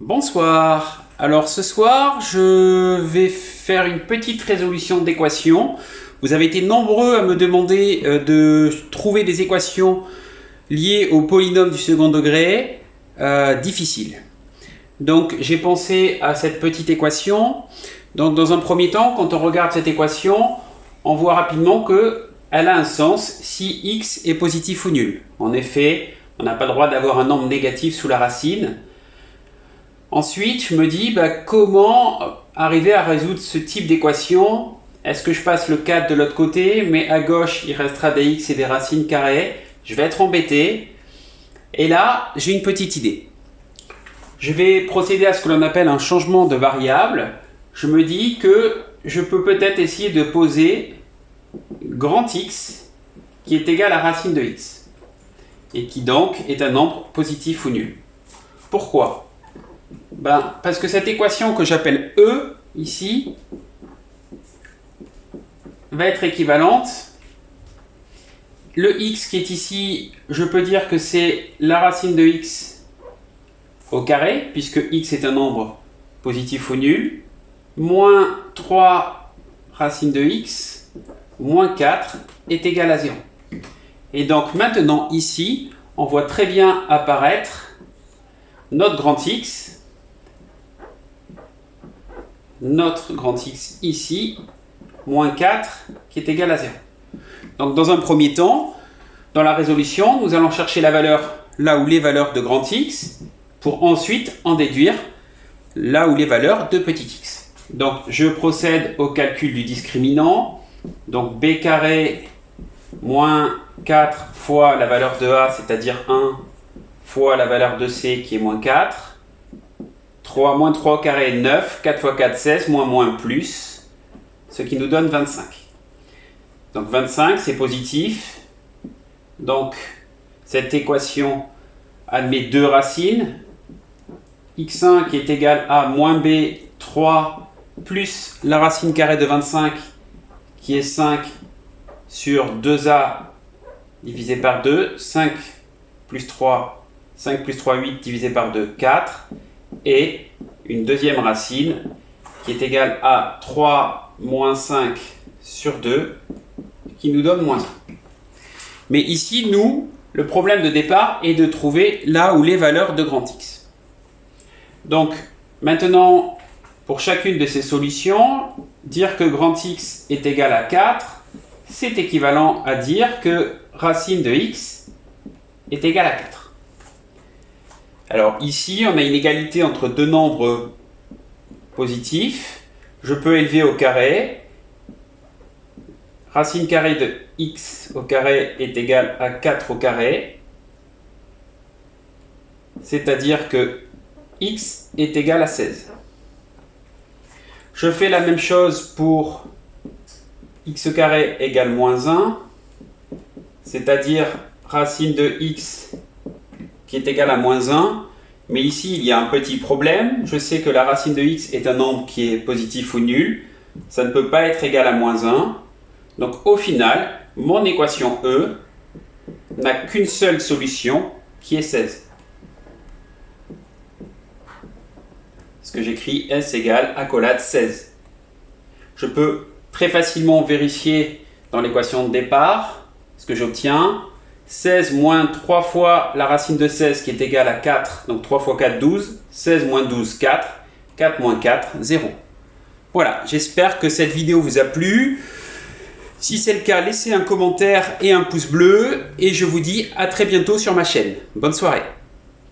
Bonsoir. Alors ce soir, je vais faire une petite résolution d'équations. Vous avez été nombreux à me demander de trouver des équations liées au polynôme du second degré difficiles. Donc j'ai pensé à cette petite équation. Donc dans un premier temps, quand on regarde cette équation, on voit rapidement qu'elle a un sens si x est positif ou nul. En effet, on n'a pas le droit d'avoir un nombre négatif sous la racine. Ensuite, je me dis comment arriver à résoudre ce type d'équation. Est-ce que je passe le 4 de l'autre côté, mais à gauche il restera des x et des racines carrées. Je vais être embêté. Et là, j'ai une petite idée. Je vais procéder à ce que l'on appelle un changement de variable. Je me dis que je peux peut-être essayer de poser grand X qui est égal à racine de x et qui donc est un nombre positif ou nul. Pourquoi ? Parce que cette équation que j'appelle E ici va être équivalente. Le x qui est ici, je peux dire que c'est la racine de x au carré, puisque x est un nombre positif ou nul, moins 3 racine de x, moins 4 est égal à 0. Et donc maintenant ici, on voit très bien apparaître notre grand X ici, moins 4 qui est égal à 0. Donc dans un premier temps, dans la résolution, nous allons chercher la valeur là où les valeurs de grand X pour ensuite en déduire là où les valeurs de petit x. Donc je procède au calcul du discriminant. Donc b carré moins 4 fois la valeur de a, c'est-à-dire 1, fois la valeur de c qui est moins 4. 3 moins 3 au carré, 9. 4 fois 4, 16. Moins, plus. Ce qui nous donne 25. Donc 25, c'est positif. Donc cette équation admet deux racines. x1 qui est égal à moins b, 3, plus la racine carrée de 25 qui est 5 sur 2a divisé par 2. 5 plus 3, 8 divisé par 2, 4. Et une deuxième racine qui est égale à 3 moins 5 sur 2 qui nous donne moins 1. Mais ici, le problème de départ est de trouver là où les valeurs de grand X. Donc maintenant, pour chacune de ces solutions, dire que grand X est égal à 4, c'est équivalent à dire que racine de x est égale à 4. Alors ici, on a une égalité entre deux nombres positifs. Je peux élever au carré. Racine carrée de x au carré est égale à 4 au carré. C'est-à-dire que x est égal à 16. Je fais la même chose pour x au carré égale moins 1. C'est-à-dire racine de x qui est égal à moins 1. Mais ici, il y a un petit problème. Je sais que la racine de x est un nombre qui est positif ou nul. Ça ne peut pas être égal à moins 1. Donc au final, mon équation E n'a qu'une seule solution qui est 16. Parce que j'écris S égale accolade 16. Je peux très facilement vérifier dans l'équation de départ ce que j'obtiens. 16 moins 3 fois la racine de 16 qui est égale à 4, donc 3 fois 4, 12. 16 moins 12, 4. 4 moins 4, 0. Voilà, j'espère que cette vidéo vous a plu. Si c'est le cas, laissez un commentaire et un pouce bleu. Et je vous dis à très bientôt sur ma chaîne. Bonne soirée.